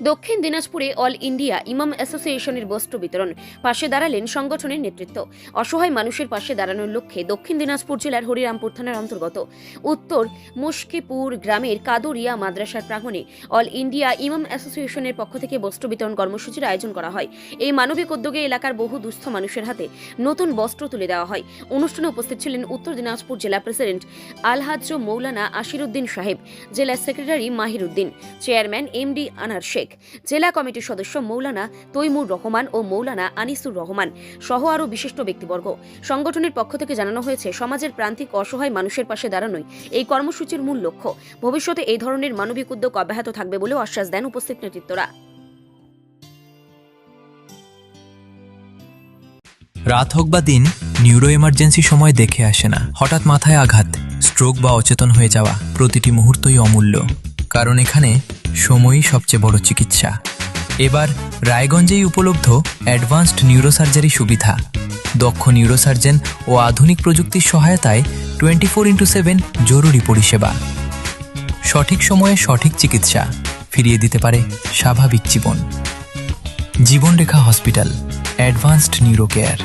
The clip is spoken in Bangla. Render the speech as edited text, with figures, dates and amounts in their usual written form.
দক্ষিণ দিনাজপুরে অল ইন্ডিয়া ইমাম অ্যাসোসিয়েশনের বস্ত্র বিতরণ। পাশে দাঁড়ালেন সংগঠনের নেতৃত্ব। অসহায় মানুষের পাশে দাঁড়ানোর লক্ষ্যে দক্ষিণ দিনাজপুর জেলার হরিরামপুর থানার অন্তর্গত উত্তর মুশকিপুর গ্রামের কাদুরিয়া মাদ্রাসার প্রাঙ্গণে অল ইন্ডিয়া ইমাম অ্যাসোসিয়েশনের পক্ষ থেকে বস্ত্র বিতরণ কর্মসূচির আয়োজন করা হয়। এই মানবিক উদ্যোগে এলাকার বহু দুস্থ মানুষের হাতে নতুন বস্ত্র তুলে দেওয়া হয়। অনুষ্ঠানে উপস্থিত ছিলেন উত্তর দিনাজপুর জেলা প্রেসিডেন্ট আলহাজ্জ মৌলানা আশিরুদ্দিন সাহেব, জেলা সেক্রেটারি মাহির উদ্দিন, চেয়ারম্যান এমডি আনার শেখ, জেলা কমিটির সদস্য মৌলানা তৈমুর রহমান ও মৌলানা আনিসুর রহমান সহ আরও বিশিষ্ট ব্যক্তিবর্গ। সংগঠনের পক্ষ থেকে জানানো হয়েছে, সমাজের প্রান্তিক অসহায় মানুষের পাশে দাঁড়ানোই এই কর্মসূচির মূল লক্ষ্য। ভবিষ্যতে এই ধরনের মানবিক উদ্যোগ অব্যাহত থাকবে বলেও আশ্বাস দেন উপস্থিত নেতৃত্বরা। রাত হোক বা দিন, নিউরো এমার্জেন্সি সময় দেখে আসে না। হঠাৎ মাথায় আঘাত, স্ট্রোক বা অচেতন হয়ে যাওয়া, প্রতিটি মুহূর্তই অমূল্য। কারণ এখানে সময়ই সবচেয়ে বড় চিকিৎসা। এবার রায়গঞ্জেই উপলব্ধ অ্যাডভান্সড নিউরোসার্জারি সুবিধা। দক্ষ নিউরোসার্জন ও আধুনিক প্রযুক্তির সহায়তায় 24x7 জরুরি পরিষেবা। সঠিক সময়ে সঠিক চিকিৎসা ফিরিয়ে দিতে পারে স্বাভাবিক জীবন। জীবনরেখা হসপিটাল, অ্যাডভান্সড নিউরো কেয়ার।